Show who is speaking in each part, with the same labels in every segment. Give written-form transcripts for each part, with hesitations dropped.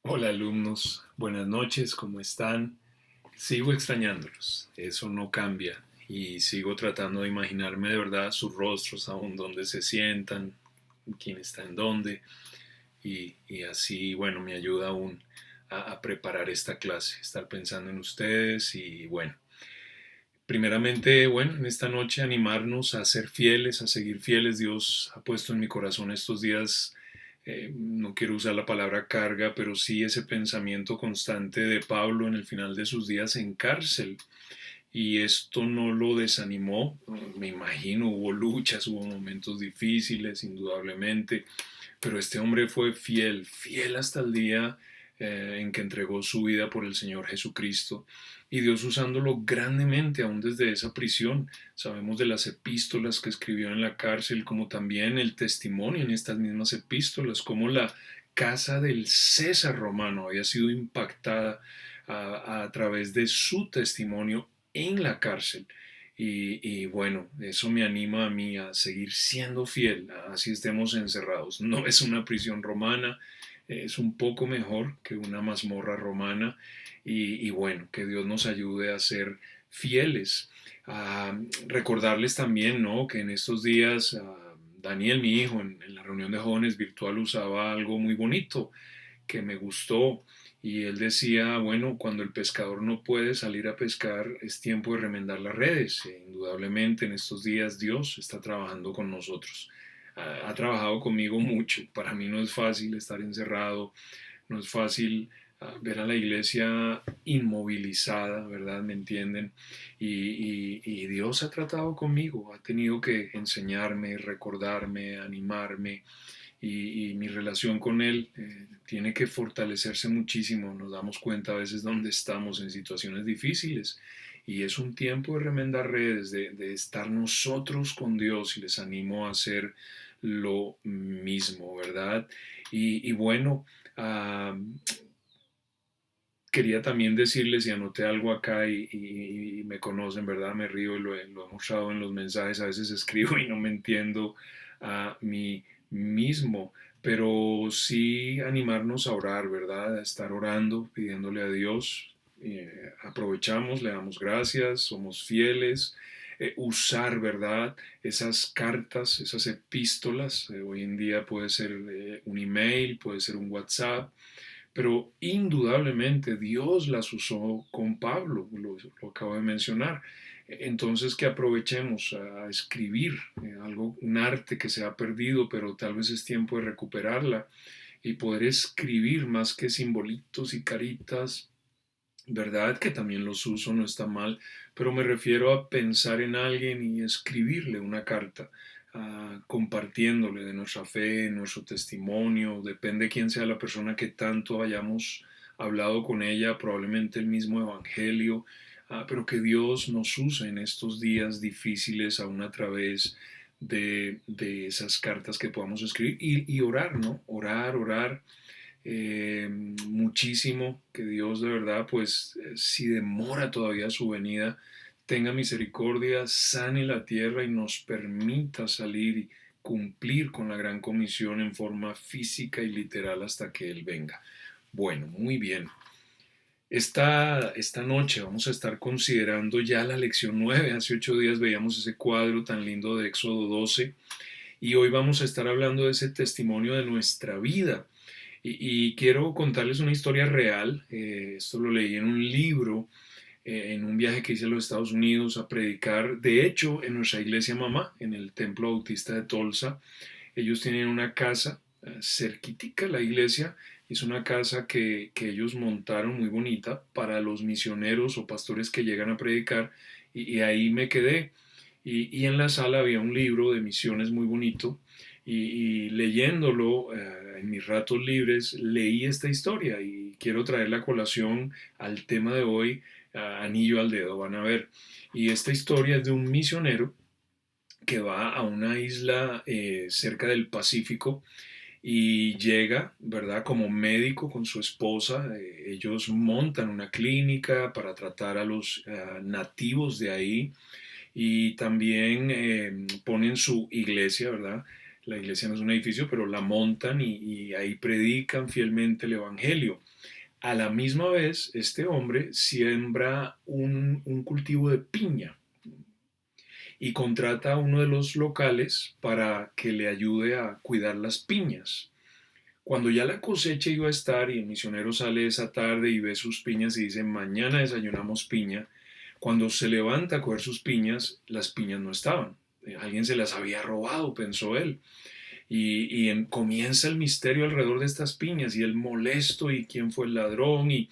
Speaker 1: Hola alumnos, buenas noches, ¿cómo están? Sigo extrañándolos, eso no cambia y sigo tratando de imaginarme de verdad sus rostros, aún dónde se sientan, quién está en dónde y así, bueno, me ayuda aún a preparar esta clase, estar pensando en ustedes y bueno, primeramente, bueno, en esta noche animarnos a ser fieles, a seguir fieles. Dios ha puesto en mi corazón estos días, no quiero usar la palabra carga, pero sí ese pensamiento constante de Pablo en el final de sus días en cárcel. Y esto no lo desanimó, me imagino, hubo luchas, hubo momentos difíciles, indudablemente, pero este hombre fue fiel, fiel hasta el día en que entregó su vida por el Señor Jesucristo y Dios usándolo grandemente aún desde esa prisión. Sabemos de las epístolas que escribió en la cárcel, como también el testimonio en estas mismas epístolas, como la casa del César romano había sido impactada a través de su testimonio en la cárcel. Y bueno, eso me anima a mí a seguir siendo fiel, así estemos encerrados. No es una prisión romana, es un poco mejor que una mazmorra romana. Y bueno, que Dios nos ayude a ser fieles. A recordarles también, ¿no? Que en estos días Daniel, mi hijo, en la reunión de jóvenes virtual usaba algo muy bonito que me gustó. Y él decía, bueno, cuando el pescador no puede salir a pescar, es tiempo de remendar las redes. Indudablemente en estos días Dios está trabajando con nosotros. Ha trabajado conmigo mucho. Para mí no es fácil estar encerrado, no es fácil ver a la iglesia inmovilizada, ¿verdad? ¿Me entienden? Y Dios ha tratado conmigo, ha tenido que enseñarme, recordarme, animarme y mi relación con Él tiene que fortalecerse muchísimo. Nos damos cuenta a veces dónde estamos en situaciones difíciles y es un tiempo de remendar redes, de estar nosotros con Dios y les animo a hacer lo mismo, ¿verdad? Y bueno, uh, quería también decirles, y anoté algo acá y me conocen, ¿verdad? Me río y lo he mostrado en los mensajes, a veces escribo y no me entiendo a mí mismo, pero sí animarnos a orar, ¿verdad? A estar orando, pidiéndole a Dios. Aprovechamos, le damos gracias, somos fieles, usar, ¿verdad? Esas cartas, esas epístolas, hoy en día puede ser un email, puede ser un WhatsApp, pero indudablemente Dios las usó con Pablo, lo acabo de mencionar. Entonces que aprovechemos a escribir algo, un arte que se ha perdido, pero tal vez es tiempo de recuperarla y poder escribir más que simbolitos y caritas, verdad que también los uso, no está mal, pero me refiero a pensar en alguien y escribirle una carta, compartiéndole de nuestra fe, nuestro testimonio, depende quién sea la persona que tanto hayamos hablado con ella, probablemente el mismo evangelio, pero que Dios nos use en estos días difíciles aún a través de esas cartas que podamos escribir y orar, ¿no? Orar, orar muchísimo, que Dios de verdad, pues si demora todavía su venida, tenga misericordia, sane la tierra y nos permita salir y cumplir con la gran comisión en forma física y literal hasta que Él venga. Bueno, muy bien. Esta noche vamos a estar considerando ya la lección 9. Hace 8 días veíamos ese cuadro tan lindo de Éxodo 12 y hoy vamos a estar hablando de ese testimonio de nuestra vida. Y quiero contarles una historia real. Esto lo leí en un libro, en un viaje que hice a los Estados Unidos a predicar. De hecho, en nuestra iglesia mamá, en el Templo Bautista de Tulsa, ellos tienen una casa cerquitica la iglesia. Es una casa que ellos montaron muy bonita para los misioneros o pastores que llegan a predicar. Y ahí me quedé. Y en la sala había un libro de misiones muy bonito y leyéndolo en mis ratos libres leí esta historia y quiero traer la colación al tema de hoy, anillo al dedo, van a ver. Y esta historia es de un misionero que va a una isla cerca del Pacífico y llega, ¿verdad? Como médico con su esposa. Ellos montan una clínica para tratar a los nativos de ahí y también ponen su iglesia, ¿verdad? La iglesia no es un edificio, pero la montan y ahí predican fielmente el Evangelio. A la misma vez, este hombre siembra un cultivo de piña y contrata a uno de los locales para que le ayude a cuidar las piñas. Cuando ya la cosecha iba a estar y el misionero sale esa tarde y ve sus piñas y dice, mañana desayunamos piña, cuando se levanta a coger sus piñas, las piñas no estaban. Alguien se las había robado, pensó él. Comienza el misterio alrededor de estas piñas y él molesto y quién fue el ladrón y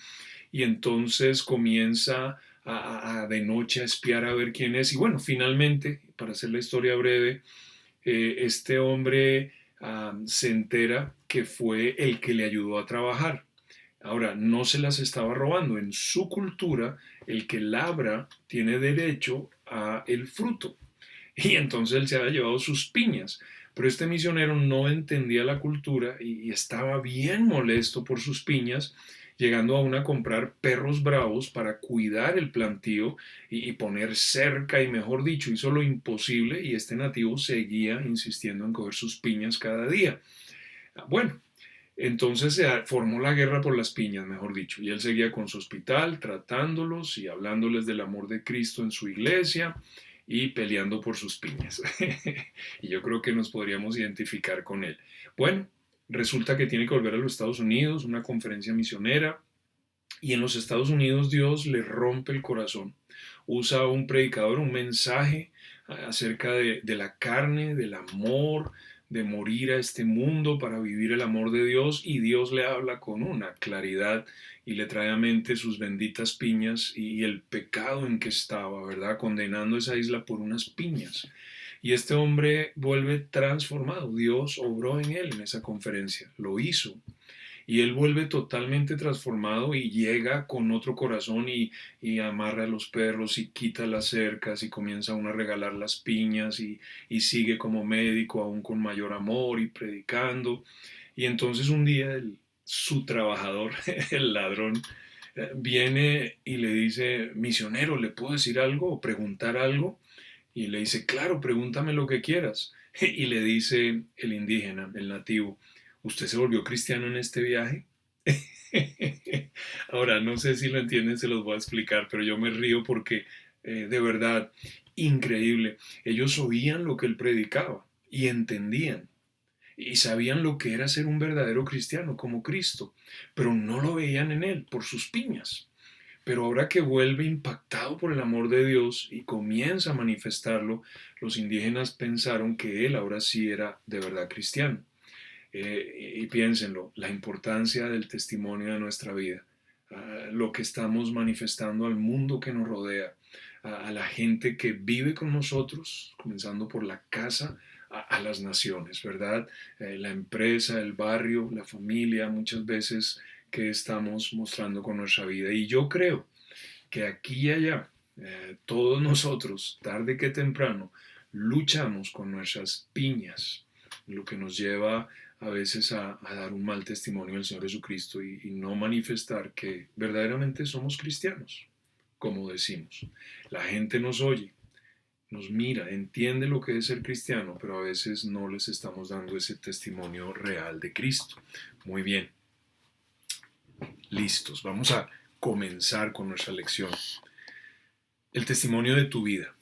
Speaker 1: entonces comienza de noche a espiar a ver quién es. Y bueno, finalmente, para hacer la historia breve, este hombre se entera que fue el que le ayudó a trabajar. Ahora, no se las estaba robando. En su cultura, el que labra tiene derecho a el fruto. Y entonces él se había llevado sus piñas. Pero este misionero no entendía la cultura y estaba bien molesto por sus piñas, llegando aún a comprar perros bravos para cuidar el plantío y poner cerca y, mejor dicho, hizo lo imposible y este nativo seguía insistiendo en coger sus piñas cada día. Bueno, entonces se formó la guerra por las piñas, mejor dicho, y él seguía con su hospital tratándolos y hablándoles del amor de Cristo en su iglesia y peleando por sus piñas. Y yo creo que nos podríamos identificar con él. Bueno, resulta que tiene que volver a los Estados Unidos, una conferencia misionera, y en los Estados Unidos Dios le rompe el corazón. Usa un predicador, un mensaje acerca de la carne, del amor, de morir a este mundo para vivir el amor de Dios, y Dios le habla con una claridad y le trae a mente sus benditas piñas y el pecado en que estaba, ¿verdad? Condenando esa isla por unas piñas. Y este hombre vuelve transformado. Dios obró en él en esa conferencia, lo hizo. Y él vuelve totalmente transformado y llega con otro corazón y amarra a los perros y quita las cercas y comienza aún a regalar las piñas y sigue como médico aún con mayor amor y predicando. Y entonces un día su trabajador, el ladrón, viene y le dice, misionero, ¿le puedo decir algo o preguntar algo? Y le dice, claro, pregúntame lo que quieras. Y le dice el indígena, el nativo, ¿usted se volvió cristiano en este viaje? Ahora, no sé si lo entienden, se los voy a explicar, pero yo me río porque de verdad, increíble. Ellos oían lo que él predicaba y entendían y sabían lo que era ser un verdadero cristiano como Cristo, pero no lo veían en él por sus piñas. Pero ahora que vuelve impactado por el amor de Dios y comienza a manifestarlo, los indígenas pensaron que él ahora sí era de verdad cristiano. Y piénsenlo, la importancia del testimonio de nuestra vida, lo que estamos manifestando al mundo que nos rodea, a la gente que vive con nosotros, comenzando por la casa, a las naciones, ¿verdad? La empresa, el barrio, la familia, muchas veces que estamos mostrando con nuestra vida. Y yo creo que aquí y allá, todos nosotros, tarde que temprano, luchamos con nuestras piñas, lo que nos lleva a veces a dar un mal testimonio del Señor Jesucristo y no manifestar que verdaderamente somos cristianos, como decimos. La gente nos oye, nos mira, entiende lo que es ser cristiano, pero a veces no les estamos dando ese testimonio real de Cristo. Muy bien, listos, vamos a comenzar con nuestra lección. El testimonio de tu vida.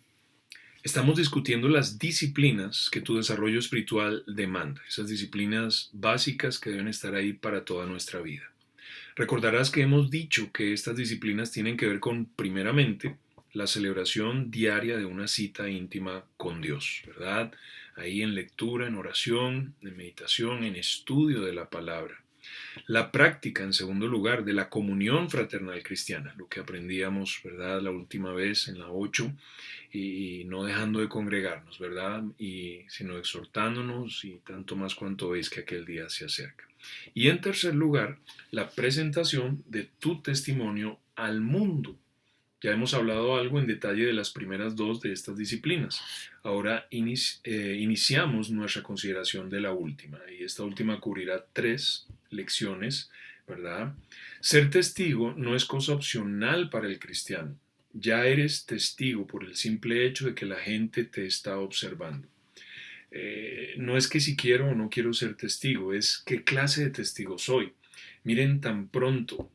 Speaker 1: Estamos discutiendo las disciplinas que tu desarrollo espiritual demanda, esas disciplinas básicas que deben estar ahí para toda nuestra vida. Recordarás que hemos dicho que estas disciplinas tienen que ver con, primeramente, la celebración diaria de una cita íntima con Dios, ¿verdad? Ahí en lectura, en oración, en meditación, en estudio de la palabra. La práctica, en segundo lugar, de la comunión fraternal cristiana, lo que aprendíamos, ¿verdad?, la última vez en la 8, y no dejando de congregarnos, ¿verdad?, sino exhortándonos y tanto más cuanto veis que aquel día se acerca. Y en tercer lugar, la presentación de tu testimonio al mundo. Ya hemos hablado algo en detalle de las primeras dos de estas disciplinas. Ahora iniciamos nuestra consideración de la última, y esta última cubrirá 3 lecciones, ¿verdad? Ser testigo no es cosa opcional para el cristiano. Ya eres testigo por el simple hecho de que la gente te está observando. No es que si quiero o no quiero ser testigo, es qué clase de testigo soy. Miren, tan pronto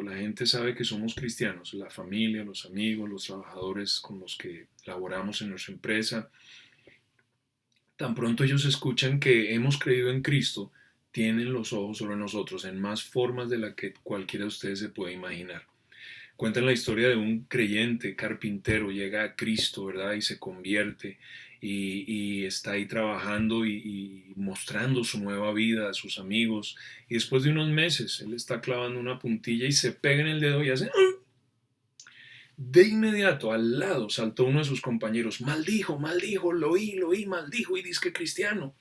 Speaker 1: la gente sabe que somos cristianos, la familia, los amigos, los trabajadores con los que laboramos en nuestra empresa, tan pronto ellos escuchan que hemos creído en Cristo, tienen los ojos sobre nosotros en más formas de la que cualquiera de ustedes se puede imaginar. Cuentan la historia de un creyente carpintero, llega a Cristo, ¿verdad? Y se convierte y está ahí trabajando y mostrando su nueva vida a sus amigos. Y después de unos meses, él está clavando una puntilla y se pega en el dedo y hace... ¡ah! De inmediato, al lado, saltó uno de sus compañeros. Maldijo, lo oí, maldijo y dice que cristiano.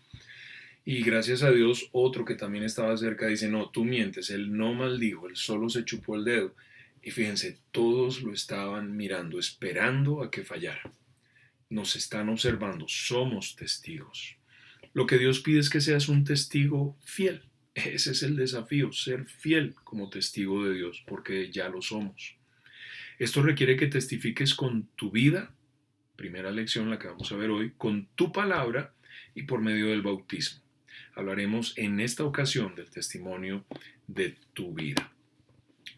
Speaker 1: Y gracias a Dios, otro que también estaba cerca dice, no, tú mientes, él no maldijo, él solo se chupó el dedo. Y fíjense, todos lo estaban mirando, esperando a que fallara. Nos están observando, somos testigos. Lo que Dios pide es que seas un testigo fiel. Ese es el desafío, ser fiel como testigo de Dios, porque ya lo somos. Esto requiere que testifiques con tu vida, primera lección la que vamos a ver hoy, con tu palabra y por medio del bautismo. Hablaremos en esta ocasión del testimonio de tu vida.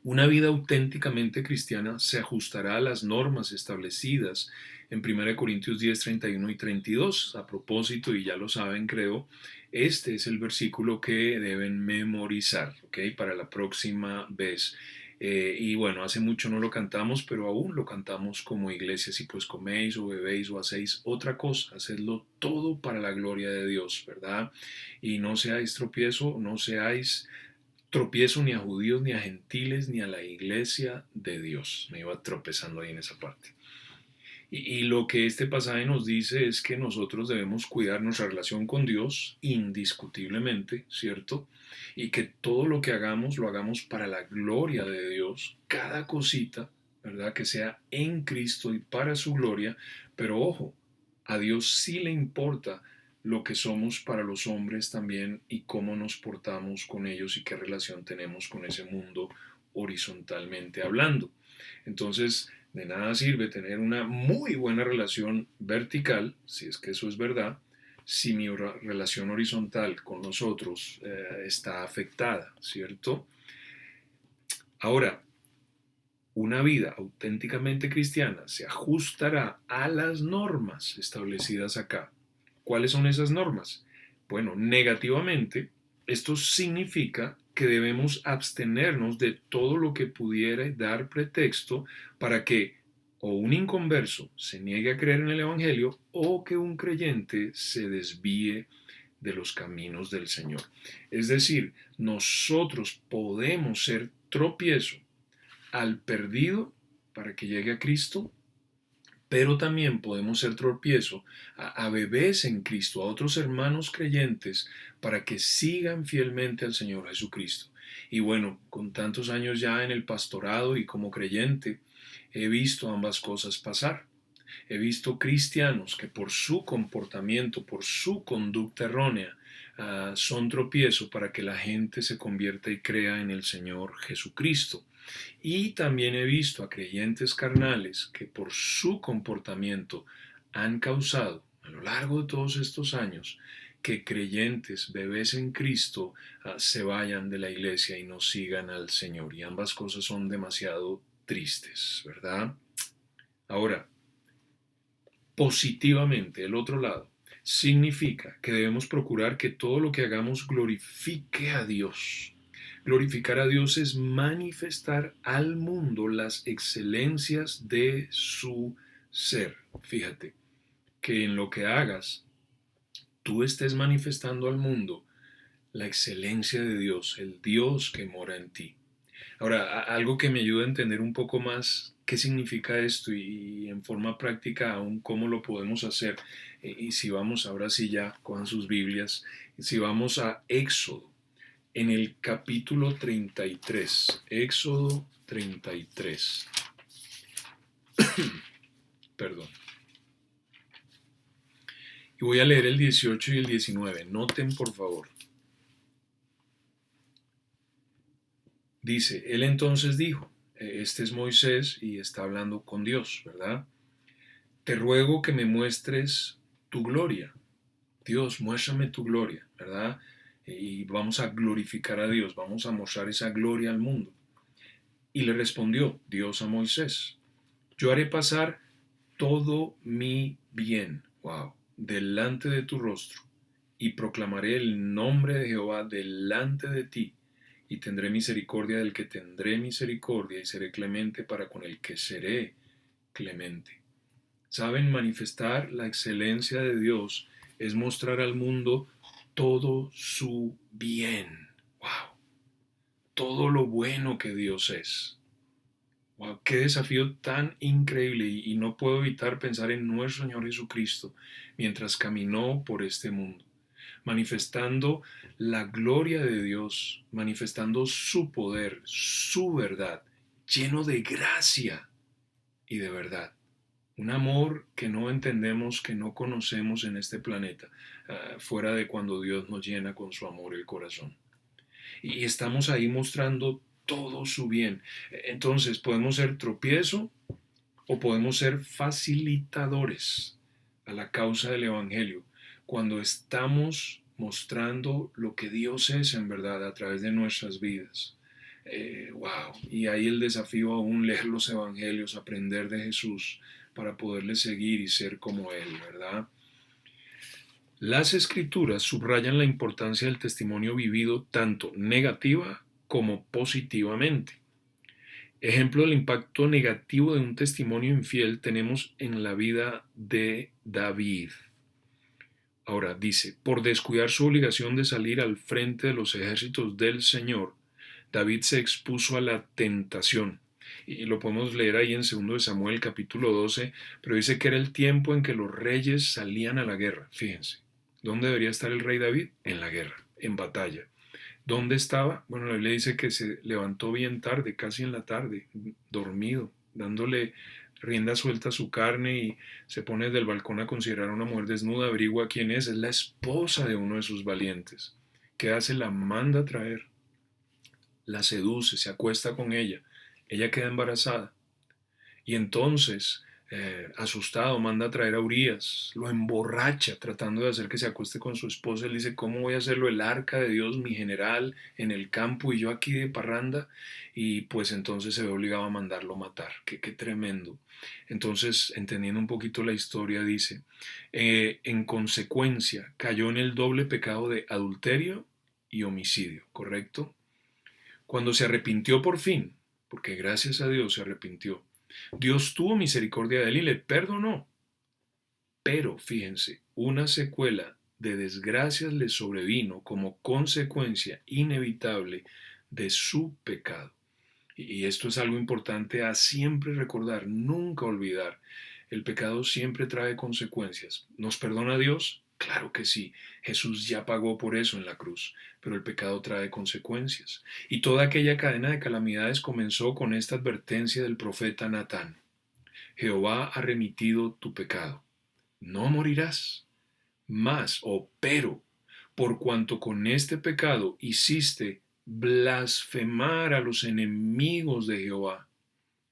Speaker 1: Una vida auténticamente cristiana se ajustará a las normas establecidas en 1 Corintios 10, 31 y 32. A propósito, y ya lo saben creo, este es el versículo que deben memorizar, ¿ok? Para la próxima vez. Y bueno, hace mucho no lo cantamos, pero aún lo cantamos como iglesia. Si pues coméis o bebéis o hacéis otra cosa, hacedlo todo para la gloria de Dios, ¿verdad? Y no seáis tropiezo, no seáis tropiezo ni a judíos, ni a gentiles, ni a la iglesia de Dios. Me iba tropezando ahí en esa parte. Y lo que este pasaje nos dice es que nosotros debemos cuidar nuestra relación con Dios indiscutiblemente, ¿cierto? Y que todo lo que hagamos lo hagamos para la gloria de Dios, cada cosita, ¿verdad? Que sea en Cristo y para su gloria, pero ojo, a Dios sí le importa lo que somos para los hombres también y cómo nos portamos con ellos y qué relación tenemos con ese mundo horizontalmente hablando. Entonces, de nada sirve tener una muy buena relación vertical, si es que eso es verdad, si mi relación horizontal con los otros está afectada, ¿cierto? Ahora, una vida auténticamente cristiana se ajustará a las normas establecidas acá. ¿Cuáles son esas normas? Bueno, negativamente, esto significa que debemos abstenernos de todo lo que pudiera dar pretexto para que o un inconverso se niegue a creer en el Evangelio o que un creyente se desvíe de los caminos del Señor. Es decir, nosotros podemos ser tropiezo al perdido para que llegue a Cristo, pero también podemos ser tropiezo a bebés en Cristo, a otros hermanos creyentes, para que sigan fielmente al Señor Jesucristo. Y bueno, con tantos años ya en el pastorado y como creyente, he visto ambas cosas pasar. He visto cristianos que por su comportamiento, por su conducta errónea, son tropiezo para que la gente se convierta y crea en el Señor Jesucristo. Y también he visto a creyentes carnales que por su comportamiento han causado a lo largo de todos estos años que creyentes, bebés en Cristo, se vayan de la iglesia y no sigan al Señor. Y ambas cosas son demasiado tristes, ¿verdad? Ahora, positivamente, el otro lado, significa que debemos procurar que todo lo que hagamos glorifique a Dios. Glorificar a Dios es manifestar al mundo las excelencias de su ser. Fíjate, que en lo que hagas, tú estés manifestando al mundo la excelencia de Dios, el Dios que mora en ti. Ahora, algo que me ayuda a entender un poco más qué significa esto y en forma práctica aún cómo lo podemos hacer. Y si vamos, ahora sí ya, con sus Biblias, si vamos a Éxodo, en el capítulo 33, Éxodo 33, perdón. Y voy a leer el 18 y el 19, noten por favor. Dice, él entonces dijo, este es Moisés y está hablando con Dios, ¿verdad? Te ruego que me muestres tu gloria. Dios, muéstrame tu gloria, ¿verdad? Y vamos a glorificar a Dios, vamos a mostrar esa gloria al mundo. Y le respondió Dios a Moisés, yo haré pasar todo mi bien, wow, delante de tu rostro, y proclamaré el nombre de Jehová delante de ti, y tendré misericordia del que tendré misericordia, y seré clemente para con el que seré clemente. Saben, manifestar la excelencia de Dios es mostrar al mundo todo su bien. Wow, todo lo bueno que Dios es. Wow, qué desafío tan increíble y no puedo evitar pensar en nuestro Señor Jesucristo mientras caminó por este mundo, manifestando la gloria de Dios, manifestando su poder, su verdad, lleno de gracia y de verdad. Un amor que no entendemos, que no conocemos en este planeta, fuera de cuando Dios nos llena con su amor el corazón. Y estamos ahí mostrando todo su bien. Entonces podemos ser tropiezo o podemos ser facilitadores a la causa del Evangelio cuando estamos mostrando lo que Dios es en verdad a través de nuestras vidas. Wow, y ahí el desafío aún leer los Evangelios, aprender de Jesús para poderle seguir y ser como Él, ¿verdad? Las escrituras subrayan la importancia del testimonio vivido tanto negativa como positivamente. Ejemplo del impacto negativo de un testimonio infiel tenemos en la vida de David. Ahora dice, por descuidar su obligación de salir al frente de los ejércitos del Señor, David se expuso a la tentación. Y lo podemos leer ahí en 2 Samuel capítulo 12, pero dice que era el tiempo en que los reyes salían a la guerra. Fíjense, ¿dónde debería estar el rey David? En la guerra, en batalla. ¿Dónde estaba? Bueno, la Biblia dice que se levantó bien tarde, casi en la tarde, dormido, dándole rienda suelta a su carne y se pone desde el balcón a considerar a una mujer desnuda, averigua quién es la esposa de uno de sus valientes. ¿Qué hace? La manda a traer, la seduce, se acuesta con ella queda embarazada. Y entonces, asustado, manda a traer a Urías, lo emborracha tratando de hacer que se acueste con su esposa. Él dice, ¿cómo voy a hacerlo? El arca de Dios, mi general, en el campo y yo aquí de parranda. Y pues entonces se ve obligado a mandarlo matar. Qué tremendo. Entonces, entendiendo un poquito la historia, dice, en consecuencia, cayó en el doble pecado de adulterio y homicidio, ¿correcto? Cuando se arrepintió por fin, porque gracias a Dios se arrepintió, Dios tuvo misericordia de él y le perdonó. Pero, fíjense, una secuela de desgracias le sobrevino como consecuencia inevitable de su pecado. Y esto es algo importante a siempre recordar, nunca olvidar. El pecado siempre trae consecuencias. ¿Nos perdona Dios? Claro que sí. Jesús ya pagó por eso en la cruz, pero el pecado trae consecuencias. Y toda aquella cadena de calamidades comenzó con esta advertencia del profeta Natán. Jehová ha remitido tu pecado. No morirás. Mas, pero, por cuanto con este pecado hiciste blasfemar a los enemigos de Jehová,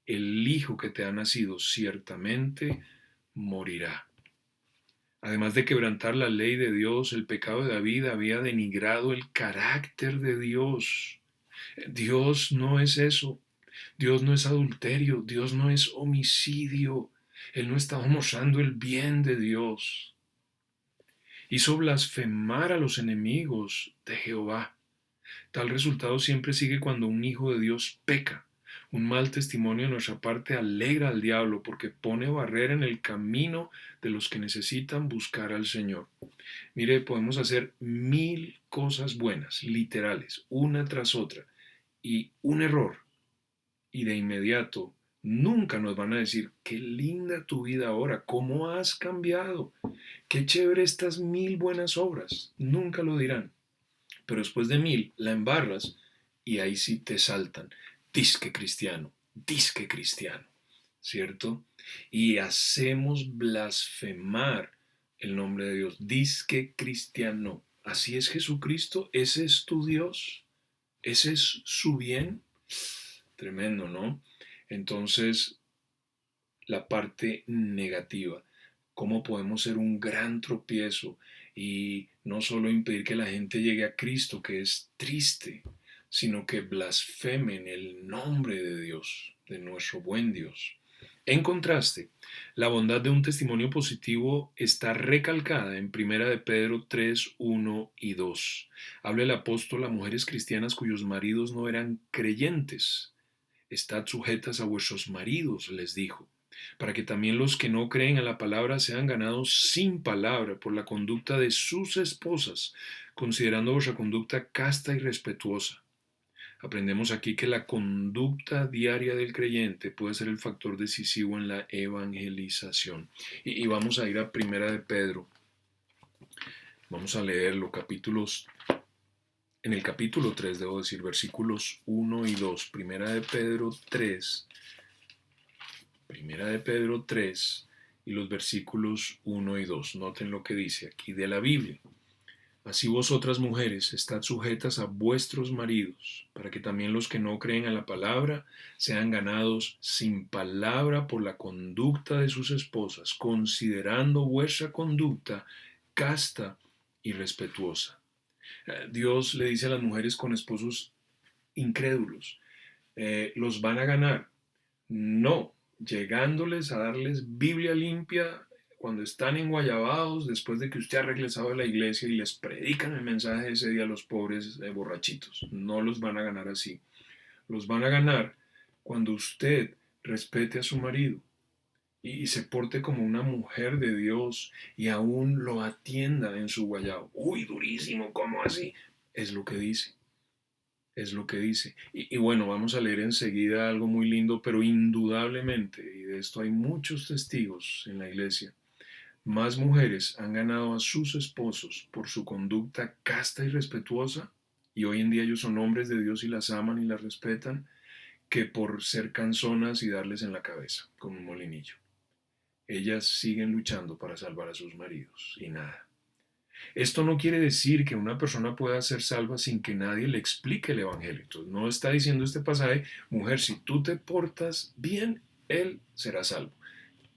Speaker 1: el hijo que te ha nacido ciertamente morirá. Además de quebrantar la ley de Dios, el pecado de David había denigrado el carácter de Dios. Dios no es eso. Dios no es adulterio. Dios no es homicidio. Él no estaba mostrando el bien de Dios. Hizo blasfemar a los enemigos de Jehová. Tal resultado siempre sigue cuando un hijo de Dios peca. Un mal testimonio de nuestra parte alegra al diablo porque pone barrera en el camino de los que necesitan buscar al Señor. Mire, podemos hacer 1000 cosas buenas, literales, una tras otra, y un error, y de inmediato nunca nos van a decir, qué linda tu vida ahora, cómo has cambiado, qué chévere estas 1000 buenas obras. Nunca lo dirán. Pero después de 1000 la embarras y ahí sí te saltan. Disque cristiano, ¿cierto? Y hacemos blasfemar el nombre de Dios. Disque cristiano. Así es Jesucristo, ese es tu Dios, ese es su bien. Tremendo, ¿no? Entonces, la parte negativa, cómo podemos ser un gran tropiezo y no solo impedir que la gente llegue a Cristo, que es triste, sino que blasfemen el nombre de Dios, de nuestro buen Dios. En contraste, la bondad de un testimonio positivo está recalcada en Primera de Pedro 3, 1 y 2. Habla el apóstol a mujeres cristianas cuyos maridos no eran creyentes. Estad sujetas a vuestros maridos, les dijo, para que también los que no creen a la palabra sean ganados sin palabra por la conducta de sus esposas, considerando vuestra conducta casta y respetuosa. Aprendemos aquí que la conducta diaria del creyente puede ser el factor decisivo en la evangelización. Y vamos a ir a Primera de Pedro. Vamos a leerlo, en el capítulo 3, debo decir, versículos 1 y 2. Primera de Pedro 3 y los versículos 1 y 2. Noten lo que dice aquí de la Biblia. Así vosotras mujeres, estad sujetas a vuestros maridos, para que también los que no creen a la palabra sean ganados sin palabra por la conducta de sus esposas, considerando vuestra conducta casta y respetuosa. Dios le dice a las mujeres con esposos incrédulos, los van a ganar. No, llegándoles a darles Biblia limpia cuando están enguayabados, después de que usted ha regresado a la iglesia y les predican el mensaje de ese día a los pobres borrachitos. No los van a ganar así. Los van a ganar cuando usted respete a su marido y se porte como una mujer de Dios y aún lo atienda en su guayabo. Uy, durísimo, ¿cómo así? Es lo que dice. Es lo que dice. Y bueno, vamos a leer enseguida algo muy lindo, pero indudablemente, y de esto hay muchos testigos en la iglesia, más mujeres han ganado a sus esposos por su conducta casta y respetuosa, y hoy en día ellos son hombres de Dios y las aman y las respetan, que por ser canzonas y darles en la cabeza con un molinillo. Ellas siguen luchando para salvar a sus maridos y nada. Esto no quiere decir que una persona pueda ser salva sin que nadie le explique el Evangelio. Entonces, no está diciendo este pasaje, mujer, si tú te portas bien, él será salvo.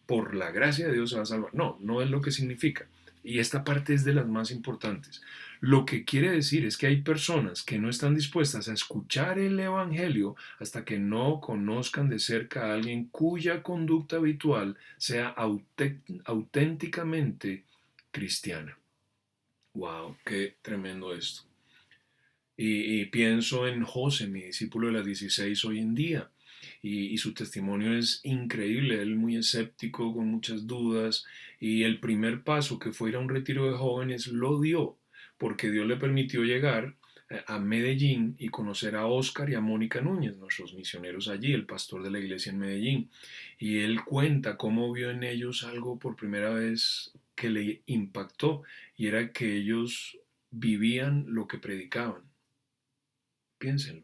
Speaker 1: Por la gracia de Dios se va a salvar. No, no es lo que significa. Y esta parte es de las más importantes. Lo que quiere decir es que hay personas que no están dispuestas a escuchar el Evangelio hasta que no conozcan de cerca a alguien cuya conducta habitual sea auténticamente cristiana. Wow, qué tremendo esto. Y pienso en José, mi discípulo de las 16 hoy en día. Y su testimonio es increíble, él muy escéptico, con muchas dudas. Y el primer paso, que fue ir a un retiro de jóvenes, lo dio, porque Dios le permitió llegar a Medellín y conocer a Óscar y a Mónica Núñez, nuestros misioneros allí, el pastor de la iglesia en Medellín. Y él cuenta cómo vio en ellos algo por primera vez que le impactó, y era que ellos vivían lo que predicaban. Piénsenlo.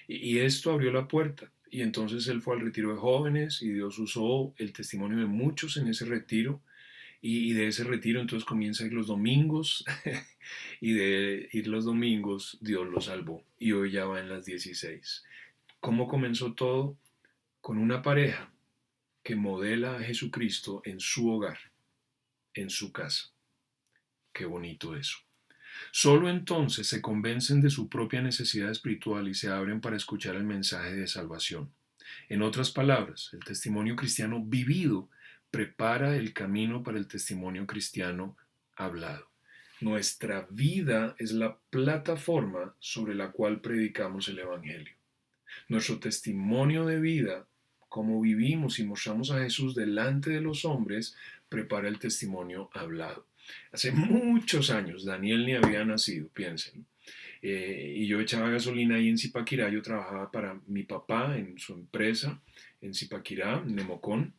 Speaker 1: Y esto abrió la puerta. Y entonces él fue al retiro de jóvenes y Dios usó el testimonio de muchos en ese retiro. Y de ese retiro entonces comienza a ir los domingos. Y de ir los domingos Dios lo salvó. Y hoy ya va en las 16. ¿Cómo comenzó todo? Con una pareja que modela a Jesucristo en su hogar, en su casa. Qué bonito eso. Solo entonces se convencen de su propia necesidad espiritual y se abren para escuchar el mensaje de salvación. En otras palabras, el testimonio cristiano vivido prepara el camino para el testimonio cristiano hablado. Nuestra vida es la plataforma sobre la cual predicamos el Evangelio. Nuestro testimonio de vida, cómo vivimos y mostramos a Jesús delante de los hombres, prepara el testimonio hablado. Hace muchos años, Daniel ni había nacido, piensen. Y yo echaba gasolina ahí en Zipaquirá. Yo trabajaba para mi papá en su empresa en Zipaquirá, en Nemocón.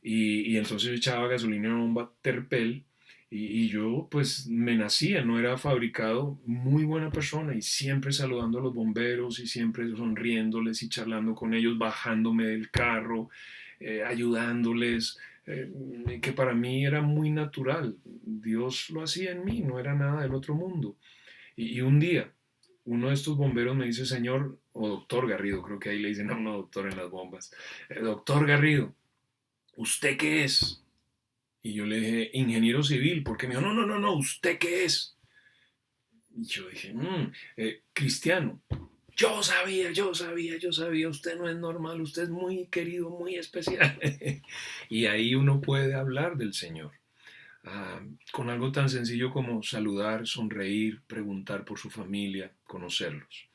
Speaker 1: Y entonces yo echaba gasolina en una bomba Terpel. Y yo pues me nacía, no era fabricado, muy buena persona y siempre saludando a los bomberos y siempre sonriéndoles y charlando con ellos, bajándome del carro, ayudándoles, que para mí era muy natural. Dios lo hacía en mí, no era nada del otro mundo. Y un día, uno de estos bomberos me dice, señor, o doctor Garrido, creo que ahí le dicen a uno doctor en las bombas, doctor Garrido, ¿usted qué es? Y yo le dije, ingeniero civil, porque me dijo, no, no, no, no, ¿usted qué es? Y yo dije, cristiano. Yo sabía, usted no es normal, usted es muy querido, muy especial. Y ahí uno puede hablar del Señor. Con algo tan sencillo como saludar, sonreír, preguntar por su familia, conocerlos.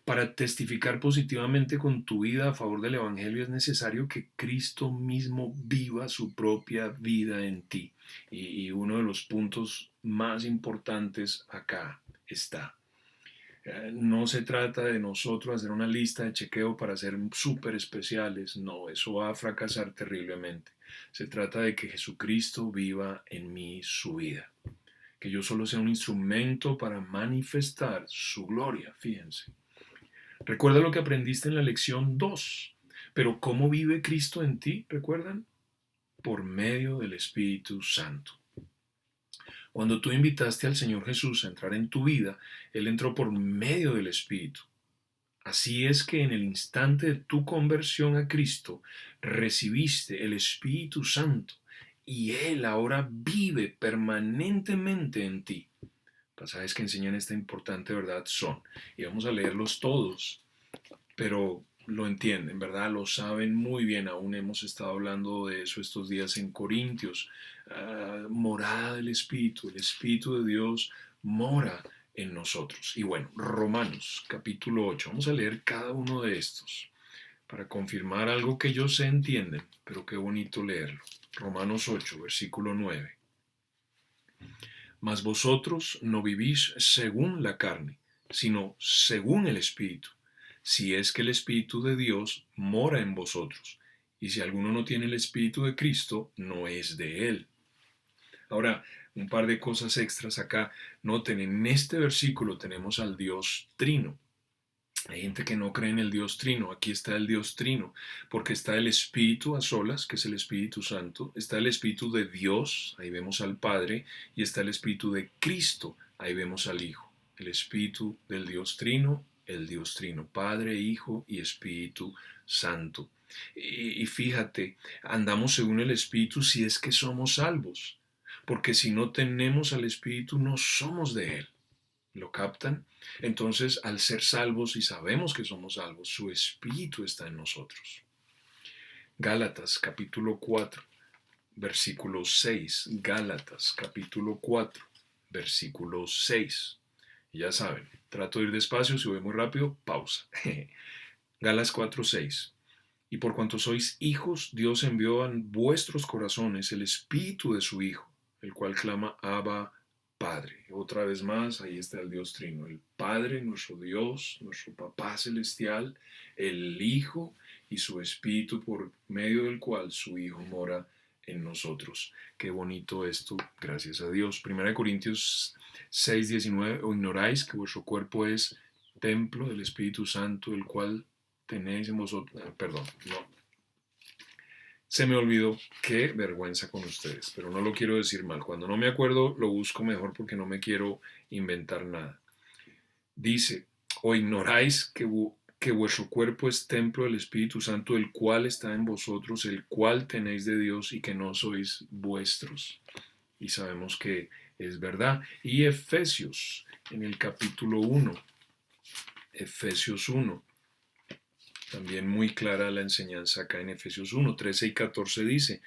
Speaker 1: Para testificar positivamente con tu vida a favor del Evangelio es necesario que Cristo mismo viva su propia vida en ti. Y uno de los puntos más importantes acá está. No se trata de nosotros hacer una lista de chequeo para ser súper especiales, no, eso va a fracasar terriblemente. Se trata de que Jesucristo viva en mí su vida, que yo solo sea un instrumento para manifestar su gloria, fíjense. Recuerda lo que aprendiste en la lección 2, pero ¿cómo vive Cristo en ti? ¿Recuerdan? Por medio del Espíritu Santo. Cuando tú invitaste al Señor Jesús a entrar en tu vida, Él entró por medio del Espíritu. Así es que en el instante de tu conversión a Cristo, recibiste el Espíritu Santo y Él ahora vive permanentemente en ti. Pasajes que enseñan esta importante verdad son, y vamos a leerlos todos, pero lo entienden, ¿verdad? Lo saben muy bien, aún hemos estado hablando de eso estos días en Corintios. Morada del Espíritu, el Espíritu de Dios mora en nosotros. Y bueno, Romanos capítulo 8, vamos a leer cada uno de estos para confirmar algo que ellos se entienden, pero qué bonito leerlo. Romanos 8, versículo 9. Mas vosotros no vivís según la carne, sino según el Espíritu, si es que el Espíritu de Dios mora en vosotros. Y si alguno no tiene el Espíritu de Cristo, no es de él. Ahora, un par de cosas extras acá. Noten, en este versículo tenemos al Dios Trino. Hay gente que no cree en el Dios Trino. Aquí está el Dios Trino, porque está el Espíritu a solas, que es el Espíritu Santo. Está el Espíritu de Dios, ahí vemos al Padre, y está el Espíritu de Cristo, ahí vemos al Hijo. El Espíritu del Dios Trino, el Dios Trino, Padre, Hijo y Espíritu Santo. Y fíjate, andamos según el Espíritu si es que somos salvos, porque si no tenemos al Espíritu no somos de Él. ¿Lo captan? Entonces, al ser salvos y sabemos que somos salvos, su Espíritu está en nosotros. Gálatas capítulo 4, versículo 6. Gálatas capítulo 4, versículo 6. Ya saben, trato de ir despacio, si voy muy rápido, pausa. Gálatas 4, 6. Y por cuanto sois hijos, Dios envió a vuestros corazones el Espíritu de su Hijo, el cual clama Abba, Padre. Otra vez más, ahí está el Dios Trino, el Padre, nuestro Dios, nuestro Papá Celestial, el Hijo y su Espíritu por medio del cual su Hijo mora en nosotros. Qué bonito esto, gracias a Dios. 1 Corintios 6, 19, o ignoráis que vuestro cuerpo es templo del Espíritu Santo, el cual tenéis en vosotros. Perdón, no. Se me olvidó, qué vergüenza con ustedes, pero no lo quiero decir mal. Cuando no me acuerdo, lo busco mejor porque no me quiero inventar nada. Dice, o ignoráis que vuestro cuerpo es templo del Espíritu Santo, el cual está en vosotros, el cual tenéis de Dios y que no sois vuestros. Y sabemos que es verdad. Y Efesios, en el capítulo 1, Efesios 1. También muy clara la enseñanza acá en Efesios 1, 13 y 14 dice,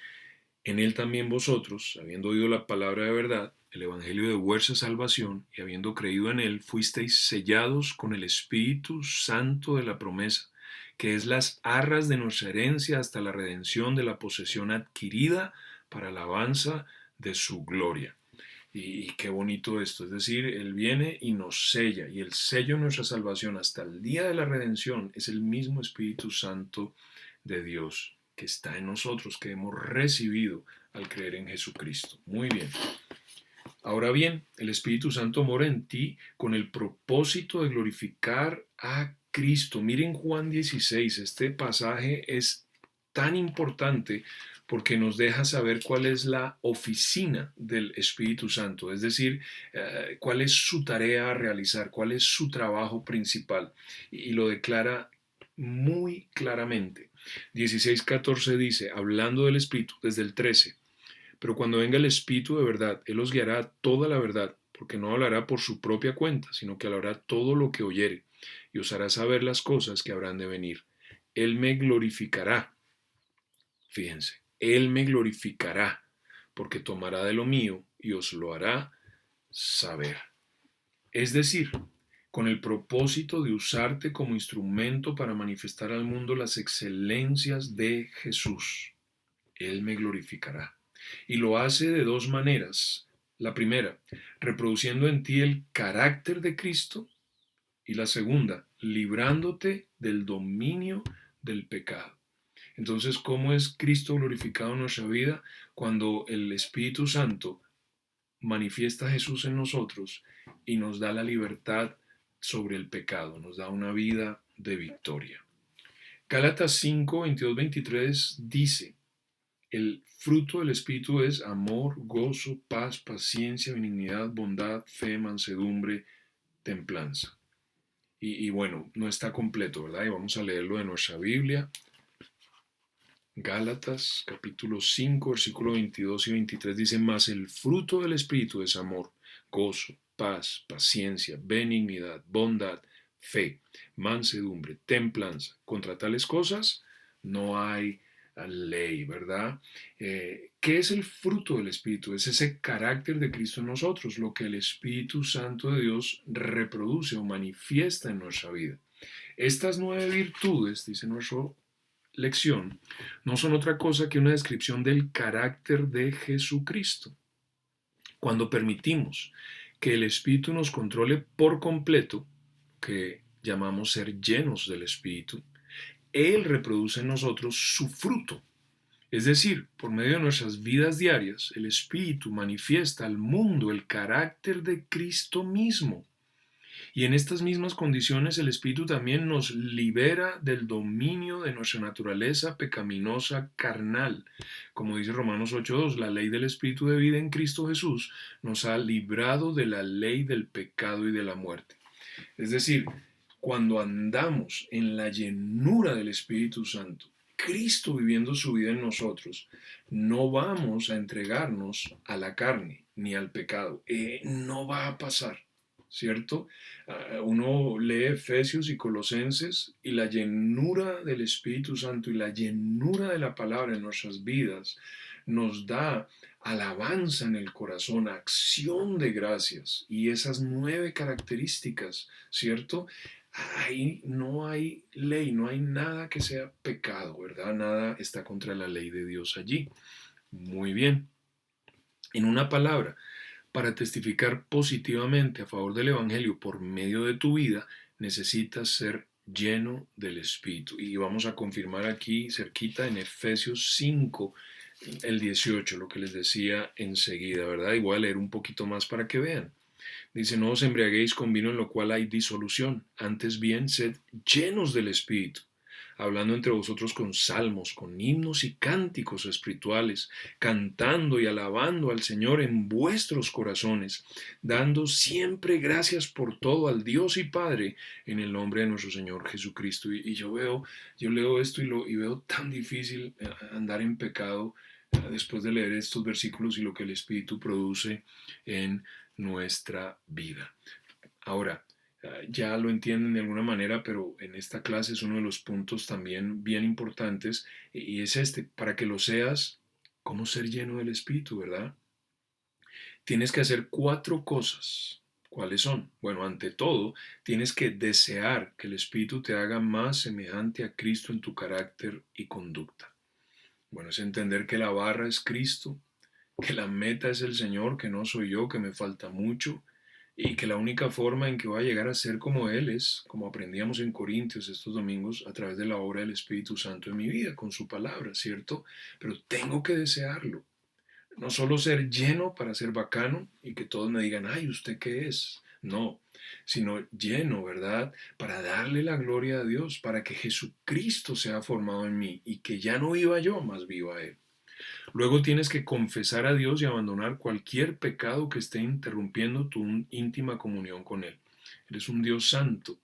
Speaker 1: en él también vosotros, habiendo oído la palabra de verdad, el evangelio de vuestra salvación, y habiendo creído en él, fuisteis sellados con el Espíritu Santo de la promesa, que es las arras de nuestra herencia hasta la redención de la posesión adquirida para alabanza de su gloria. Y qué bonito esto, es decir, Él viene y nos sella, y el sello de nuestra salvación hasta el día de la redención es el mismo Espíritu Santo de Dios que está en nosotros, que hemos recibido al creer en Jesucristo. Muy bien. Ahora bien, el Espíritu Santo mora en ti con el propósito de glorificar a Cristo. Miren Juan 16, este pasaje es tan importante porque nos deja saber cuál es la oficina del Espíritu Santo, es decir, cuál es su tarea a realizar, cuál es su trabajo principal, y lo declara muy claramente. 16:14 dice, hablando del Espíritu, desde el 13, Pero cuando venga el Espíritu de verdad, Él os guiará a toda la verdad, porque no hablará por su propia cuenta, sino que hablará todo lo que oyere, y os hará saber las cosas que habrán de venir. Él me glorificará, fíjense, Él me glorificará, porque tomará de lo mío y os lo hará saber. Es decir, con el propósito de usarte como instrumento para manifestar al mundo las excelencias de Jesús. Él me glorificará. Y lo hace de dos maneras. La primera, reproduciendo en ti el carácter de Cristo. Y la segunda, librándote del dominio del pecado. Entonces, ¿cómo es Cristo glorificado en nuestra vida? Cuando el Espíritu Santo manifiesta a Jesús en nosotros y nos da la libertad sobre el pecado, nos da una vida de victoria. Gálatas 5, 22, 23 dice, el fruto del Espíritu es amor, gozo, paz, paciencia, benignidad, bondad, fe, mansedumbre, templanza. Y bueno, no está completo, ¿verdad? Y vamos a leerlo de nuestra Biblia. Gálatas capítulo 5, versículo 22 y 23 dice, mas el fruto del Espíritu es amor, gozo, paz, paciencia, benignidad, bondad, fe, mansedumbre, templanza. Contra tales cosas no hay ley, ¿verdad? ¿Qué es el fruto del Espíritu? Es ese carácter de Cristo en nosotros, lo que el Espíritu Santo de Dios reproduce o manifiesta en nuestra vida. Estas 9 virtudes, dice nuestro lección, no son otra cosa que una descripción del carácter de Jesucristo. Cuando permitimos que el Espíritu nos controle por completo, que llamamos ser llenos del Espíritu, Él reproduce en nosotros su fruto. Es decir, por medio de nuestras vidas diarias, el Espíritu manifiesta al mundo el carácter de Cristo mismo. Y en estas mismas condiciones el Espíritu también nos libera del dominio de nuestra naturaleza pecaminosa carnal. Como dice Romanos 8:2, la ley del Espíritu de vida en Cristo Jesús nos ha librado de la ley del pecado y de la muerte. Es decir, cuando andamos en la llenura del Espíritu Santo, Cristo viviendo su vida en nosotros, no vamos a entregarnos a la carne ni al pecado. No va a pasar. ¿Cierto? Uno lee Efesios y Colosenses y la llenura del Espíritu Santo y la llenura de la palabra en nuestras vidas nos da alabanza en el corazón, acción de gracias y esas 9 características, ¿cierto? Ahí no hay ley, no hay nada que sea pecado, ¿verdad? Nada está contra la ley de Dios allí. Muy bien. En una palabra, para testificar positivamente a favor del Evangelio por medio de tu vida, necesitas ser lleno del Espíritu. Y vamos a confirmar aquí cerquita en Efesios 5, el 18, lo que les decía enseguida, ¿verdad? Y voy a leer un poquito más para que vean. Dice, no os embriaguéis con vino en lo cual hay disolución, antes bien sed llenos del Espíritu, hablando entre vosotros con salmos, con himnos y cánticos espirituales, cantando y alabando al Señor en vuestros corazones, dando siempre gracias por todo al Dios y Padre en el nombre de nuestro Señor Jesucristo. Y yo leo esto y veo tan difícil andar en pecado después de leer estos versículos y lo que el Espíritu produce en nuestra vida. Ahora, ya lo entienden de alguna manera, pero en esta clase es uno de los puntos también bien importantes y es este, para que lo seas, cómo ser lleno del Espíritu, ¿verdad? Tienes que hacer 4 cosas. ¿Cuáles son? Bueno, ante todo, tienes que desear que el Espíritu te haga más semejante a Cristo en tu carácter y conducta. Bueno, es entender que la barra es Cristo, que la meta es el Señor, que no soy yo, que me falta mucho, y que la única forma en que voy a llegar a ser como Él es, como aprendíamos en Corintios estos domingos, a través de la obra del Espíritu Santo en mi vida, con su palabra, ¿cierto? Pero tengo que desearlo. No solo ser lleno para ser bacano y que todos me digan, ay, ¿usted qué es? No, sino lleno, ¿verdad? Para darle la gloria a Dios, para que Jesucristo sea formado en mí y que ya no viva yo, más viva Él. Luego tienes que confesar a Dios y abandonar cualquier pecado que esté interrumpiendo tu íntima comunión con Él. Él es un Dios santo.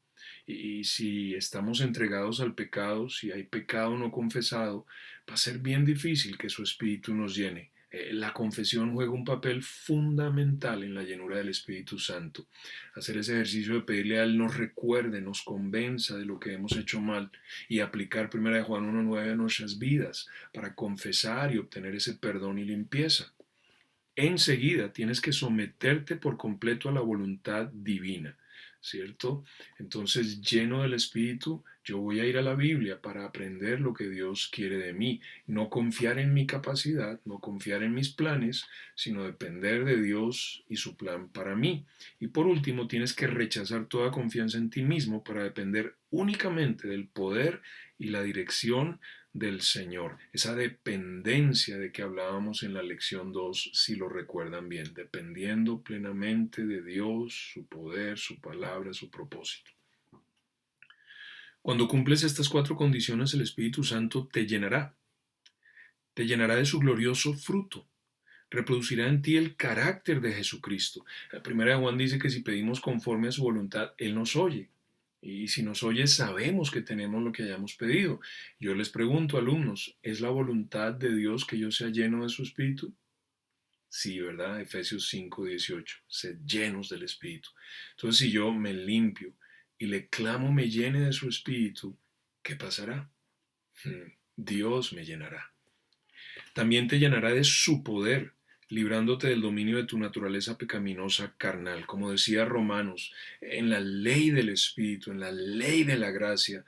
Speaker 1: Y si estamos entregados al pecado, si hay pecado no confesado, va a ser bien difícil que su espíritu nos llene. La confesión juega un papel fundamental en la llenura del Espíritu Santo. Hacer ese ejercicio de pedirle a Él nos recuerde, nos convenza de lo que hemos hecho mal y aplicar 1 Juan 1:9 a nuestras vidas para confesar y obtener ese perdón y limpieza. Enseguida tienes que someterte por completo a la voluntad divina, ¿cierto? Entonces, lleno del Espíritu, yo voy a ir a la Biblia para aprender lo que Dios quiere de mí, no confiar en mi capacidad, no confiar en mis planes, sino depender de Dios y su plan para mí. Y por último, tienes que rechazar toda confianza en ti mismo para depender únicamente del poder y la dirección del Señor, esa dependencia de que hablábamos en la lección 2, si lo recuerdan bien, dependiendo plenamente de Dios, su poder, su palabra, su propósito. Cuando cumples estas 4 condiciones, el Espíritu Santo te llenará de su glorioso fruto, reproducirá en ti el carácter de Jesucristo. La primera de Juan dice que si pedimos conforme a su voluntad, Él nos oye. Y si nos oye, sabemos que tenemos lo que hayamos pedido. Yo les pregunto, alumnos, ¿es la voluntad de Dios que yo sea lleno de su Espíritu? Sí, ¿verdad? Efesios 5:18, sed llenos del Espíritu. Entonces, si yo me limpio y le clamo me llene de su Espíritu, ¿qué pasará? Dios me llenará. También te llenará de su poder, librándote del dominio de tu naturaleza pecaminosa carnal. Como decía Romanos, en la ley del Espíritu, en la ley de la gracia,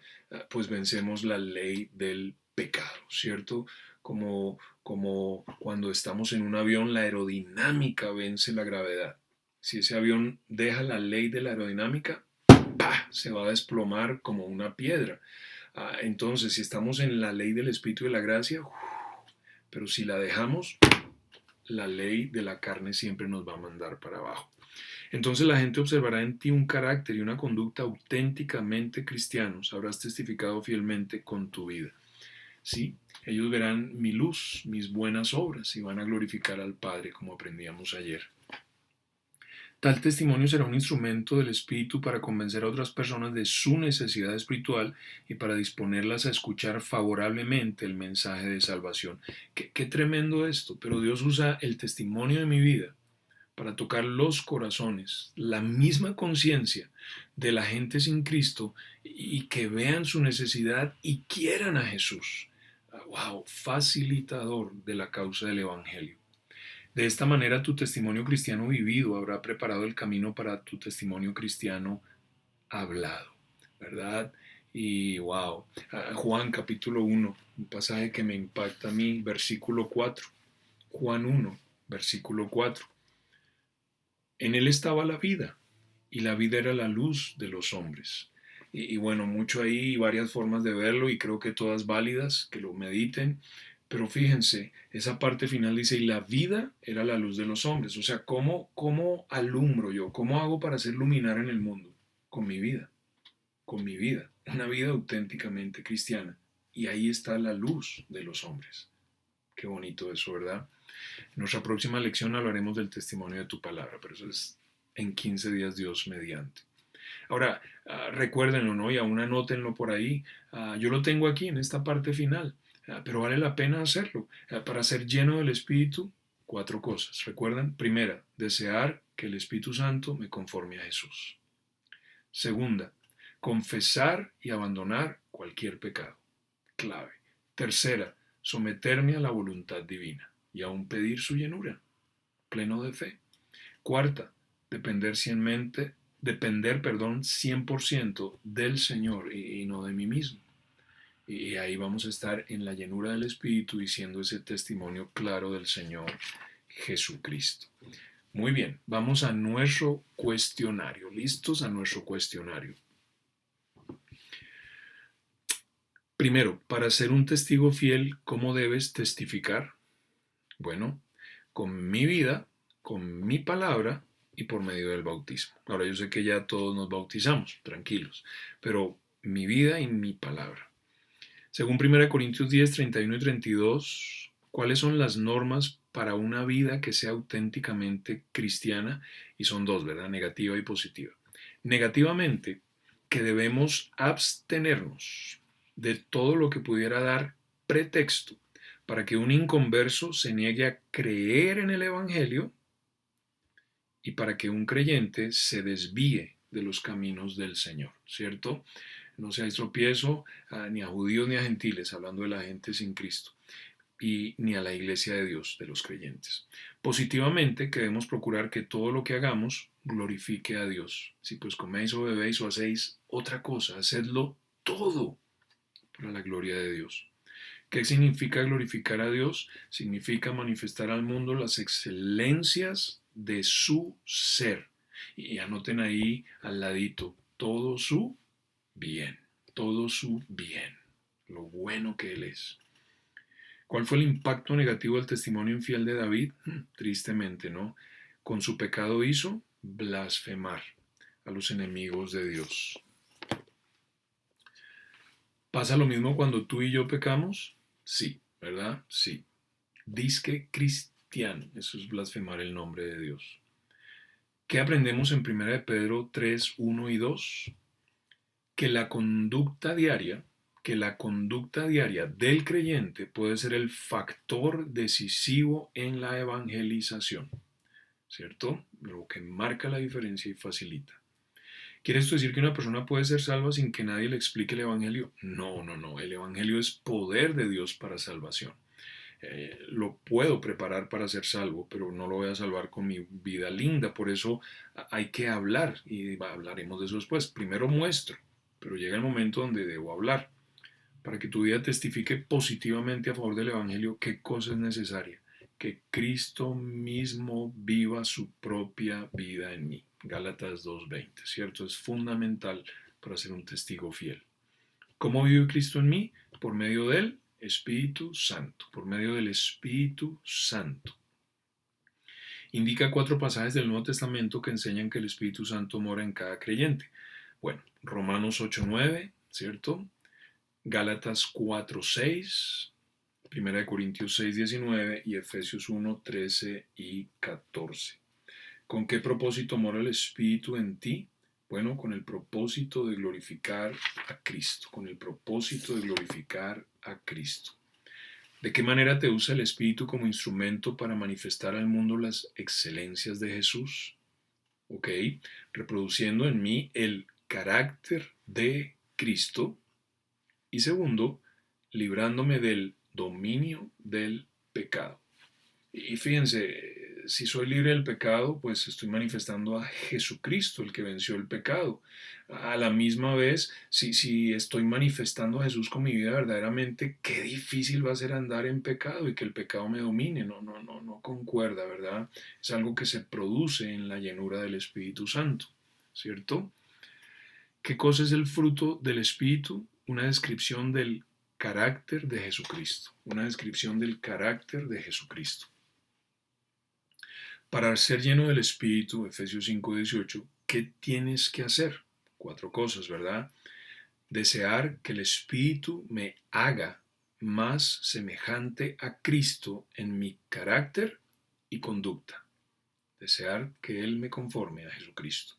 Speaker 1: pues vencemos la ley del pecado, ¿cierto? Como cuando estamos en un avión, la aerodinámica vence la gravedad. Si ese avión deja la ley de la aerodinámica, ¡pah!, se va a desplomar como una piedra. Entonces, si estamos en la ley del Espíritu y de la gracia, pero si la dejamos, la ley de la carne siempre nos va a mandar para abajo. Entonces la gente observará en ti un carácter y una conducta auténticamente cristianos. Habrás testificado fielmente con tu vida. Sí, ellos verán mi luz, mis buenas obras y van a glorificar al Padre como aprendíamos ayer. Tal testimonio será un instrumento del Espíritu para convencer a otras personas de su necesidad espiritual y para disponerlas a escuchar favorablemente el mensaje de salvación. Qué tremendo esto, pero Dios usa el testimonio de mi vida para tocar los corazones, la misma conciencia de la gente sin Cristo y que vean su necesidad y quieran a Jesús. ¡Wow! Facilitador de la causa del Evangelio. De esta manera tu testimonio cristiano vivido habrá preparado el camino para tu testimonio cristiano hablado, ¿verdad? Y wow, Juan capítulo 1, un pasaje que me impacta a mí, versículo 4. Juan 1, versículo 4. En él estaba la vida, y la vida era la luz de los hombres. Y bueno, mucho ahí, varias formas de verlo, y creo que todas válidas, que lo mediten. Pero fíjense, esa parte final dice, y la vida era la luz de los hombres. O sea, ¿cómo alumbro yo? ¿Cómo hago para hacer luminar en el mundo? Con mi vida, con mi vida. Una vida auténticamente cristiana. Y ahí está la luz de los hombres. Qué bonito eso, ¿verdad? En nuestra próxima lección hablaremos del testimonio de tu palabra, pero eso es en 15 días Dios mediante. Ahora, recuérdenlo, ¿no? Y aún anótenlo por ahí. Yo lo tengo aquí en esta parte final, pero vale la pena hacerlo. Para ser lleno del Espíritu, 4 cosas. ¿Recuerdan? Primera, desear que el Espíritu Santo me conforme a Jesús. Segunda, confesar y abandonar cualquier pecado. Clave. Tercera, someterme a la voluntad divina y aún pedir su llenura, pleno de fe. Cuarta, depender 100% del Señor y no de mí mismo. Y ahí vamos a estar en la llenura del Espíritu diciendo ese testimonio claro del Señor Jesucristo. Muy bien, vamos a nuestro cuestionario. ¿Listos a nuestro cuestionario? Primero, para ser un testigo fiel, ¿cómo debes testificar? Bueno, con mi vida, con mi palabra y por medio del bautismo. Ahora yo sé que ya todos nos bautizamos, tranquilos, pero mi vida y mi palabra. Según 1 Corintios 10, 31 y 32, ¿cuáles son las normas para una vida que sea auténticamente cristiana? Y son 2, ¿verdad? Negativa y positiva. Negativamente, que debemos abstenernos de todo lo que pudiera dar pretexto para que un inconverso se niegue a creer en el Evangelio y para que un creyente se desvíe de los caminos del Señor, ¿cierto? No seáis tropiezo ni a judíos ni a gentiles, hablando de la gente sin Cristo, y ni a la iglesia de Dios, de los creyentes. Positivamente, queremos procurar que todo lo que hagamos glorifique a Dios. Si pues coméis o bebéis o hacéis otra cosa, hacedlo todo para la gloria de Dios. ¿Qué significa glorificar a Dios? Significa manifestar al mundo las excelencias de su ser. Y anoten ahí al ladito, todo su bien, todo su bien, lo bueno que Él es. ¿Cuál fue el impacto negativo del testimonio infiel de David? Tristemente, ¿no? Con su pecado hizo blasfemar a los enemigos de Dios. ¿Pasa lo mismo cuando tú y yo pecamos? Sí, ¿verdad? Sí. Disque cristiano, eso es blasfemar el nombre de Dios. ¿Qué aprendemos en 1 de Pedro 3, 1 y 2? Que la conducta diaria, del creyente puede ser el factor decisivo en la evangelización, ¿cierto? Lo que marca la diferencia y facilita. ¿Quiere esto decir que una persona puede ser salva sin que nadie le explique el Evangelio? No, no, no. El Evangelio es poder de Dios para salvación. Lo puedo preparar para ser salvo, pero no lo voy a salvar con mi vida linda. Por eso hay que hablar y hablaremos de eso después. Primero muestro, pero llega el momento donde debo hablar. Para que tu vida testifique positivamente a favor del Evangelio, ¿qué cosa es necesaria? Que Cristo mismo viva su propia vida en mí. Gálatas 2:20, ¿cierto? Es fundamental para ser un testigo fiel. ¿Cómo vive Cristo en mí? Por medio del Espíritu Santo, por medio del Espíritu Santo. Indica 4 pasajes del Nuevo Testamento que enseñan que el Espíritu Santo mora en cada creyente. Bueno, Romanos 8:9, ¿cierto? Gálatas 4:6, 1 Corintios 6:19 y Efesios 1:13 y 14. ¿Con qué propósito mora el Espíritu en ti? Bueno, con el propósito de glorificar a Cristo, con el propósito de glorificar a Cristo. ¿De qué manera te usa el Espíritu como instrumento para manifestar al mundo las excelencias de Jesús? Ok, reproduciendo en mí el carácter de Cristo. Y segundo, librándome del dominio del pecado. Y fíjense, si soy libre del pecado, pues estoy manifestando a Jesucristo, el que venció el pecado. A la misma vez, si estoy manifestando a Jesús con mi vida verdaderamente, qué difícil va a ser andar en pecado y que el pecado me domine. No concuerda, ¿verdad? Es algo que se produce en la llenura del Espíritu Santo, ¿cierto? ¿Qué cosa es el fruto del Espíritu? Una descripción del carácter de Jesucristo. Una descripción del carácter de Jesucristo. Para ser lleno del Espíritu, Efesios 5:18, ¿qué tienes que hacer? 4 cosas, ¿verdad? Desear que el Espíritu me haga más semejante a Cristo en mi carácter y conducta. Desear que Él me conforme a Jesucristo.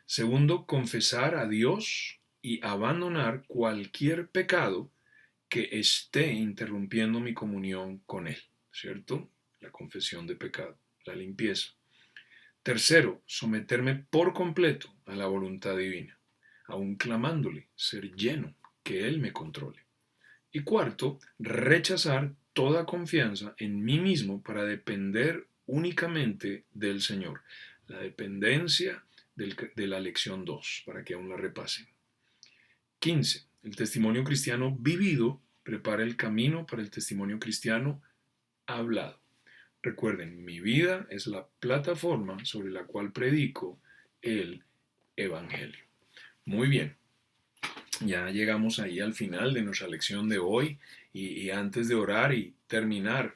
Speaker 1: Segundo, confesar a Dios y abandonar cualquier pecado que esté interrumpiendo mi comunión con Él, ¿cierto? La confesión de pecado, la limpieza. Tercero, someterme por completo a la voluntad divina, aún clamándole, ser lleno, que Él me controle. Y cuarto, rechazar toda confianza en mí mismo para depender únicamente del Señor. La dependencia de la lección 2, para que aún la repasen. 15. El testimonio cristiano vivido prepara el camino para el testimonio cristiano hablado. Recuerden, mi vida es la plataforma sobre la cual predico el Evangelio. Muy bien, ya llegamos ahí al final de nuestra lección de hoy y antes de orar y terminar,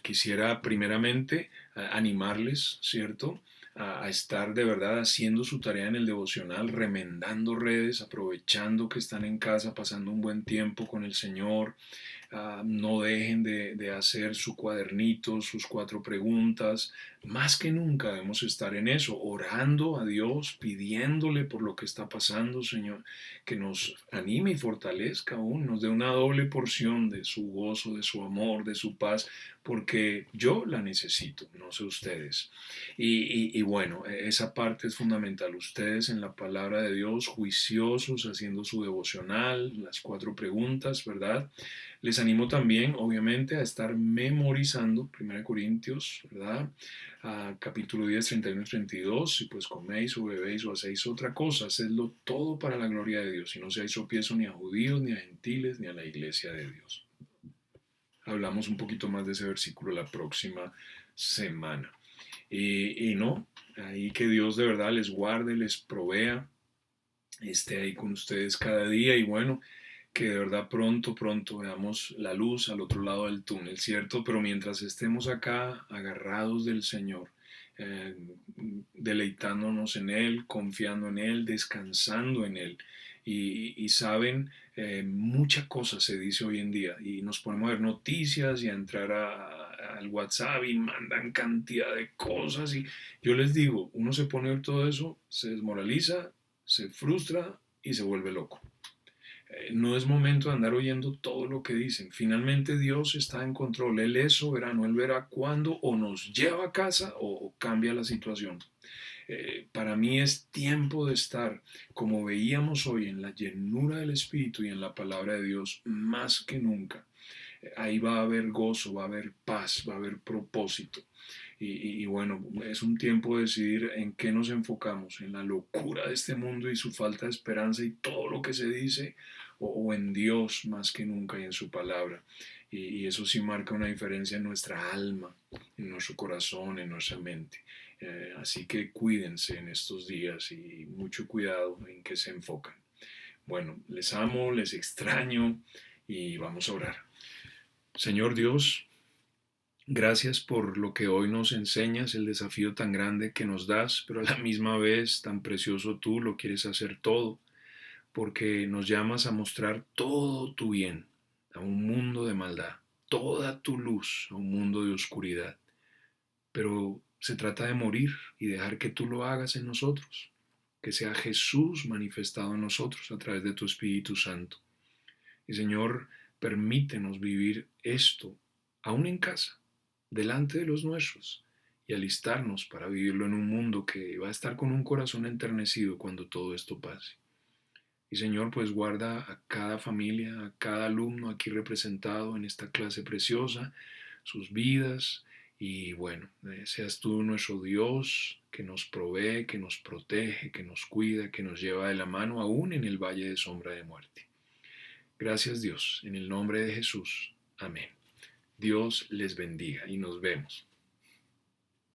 Speaker 1: quisiera primeramente animarles, ¿cierto? A estar de verdad haciendo su tarea en el devocional, remendando redes, aprovechando que están en casa, pasando un buen tiempo con el Señor, No dejen de hacer su cuadernito, sus 4 preguntas. Más que nunca debemos estar en eso, orando a Dios, pidiéndole por lo que está pasando, Señor, que nos anime y fortalezca aún, nos dé una doble porción de su gozo, de su amor, de su paz, porque yo la necesito, no sé ustedes. Y bueno, esa parte es fundamental. Ustedes en la palabra de Dios, juiciosos, haciendo su devocional, las 4 preguntas, ¿verdad? Les animo también, obviamente, a estar memorizando 1 Corintios, ¿verdad? Capítulo 10, 31 y 32. Si pues coméis o bebéis o hacéis otra cosa, hacedlo todo para la gloria de Dios. Y no seáis tropiezo ni a judíos, ni a gentiles, ni a la iglesia de Dios. Hablamos un poquito más de ese versículo la próxima semana. Y no, ahí que Dios de verdad les guarde, les provea, esté ahí con ustedes cada día y bueno, que de verdad pronto, pronto veamos la luz al otro lado del túnel, ¿cierto? Pero mientras estemos acá agarrados del Señor, eh, deleitándonos en Él, confiando en Él, descansando en Él. Y saben, mucha cosa se dice hoy en día y nos ponemos a ver noticias y a entrar al WhatsApp y mandan cantidad de cosas y yo les digo, uno se pone a ver todo eso, se desmoraliza, se frustra y se vuelve loco. No es momento de andar oyendo todo lo que dicen. Finalmente Dios está en control. Él es soberano. Él verá cuándo o nos lleva a casa o cambia la situación. Para mí es tiempo de estar, como veíamos hoy, en la llenura del Espíritu y en la palabra de Dios más que nunca. Ahí va a haber gozo, va a haber paz, va a haber propósito. Y bueno, es un tiempo de decidir en qué nos enfocamos, en la locura de este mundo y su falta de esperanza y todo lo que se dice, o en Dios más que nunca y en su palabra. Y eso sí marca una diferencia en nuestra alma, en nuestro corazón, en nuestra mente. Así que cuídense en estos días y mucho cuidado en qué se enfocan. Bueno, les amo, les extraño y vamos a orar. Señor Dios, gracias por lo que hoy nos enseñas, el desafío tan grande que nos das, pero a la misma vez tan precioso tú lo quieres hacer todo, porque nos llamas a mostrar todo tu bien a un mundo de maldad, toda tu luz a un mundo de oscuridad. Pero se trata de morir y dejar que tú lo hagas en nosotros, que sea Jesús manifestado en nosotros a través de tu Espíritu Santo. Y Señor, permítenos vivir esto aún en casa, delante de los nuestros, y alistarnos para vivirlo en un mundo que va a estar con un corazón enternecido cuando todo esto pase. Y Señor, pues guarda a cada familia, a cada alumno aquí representado en esta clase preciosa, sus vidas, y bueno, seas tú nuestro Dios que nos provee, que nos protege, que nos cuida, que nos lleva de la mano aún en el valle de sombra de muerte. Gracias Dios, en el nombre de Jesús. Amén. Dios les bendiga y nos vemos.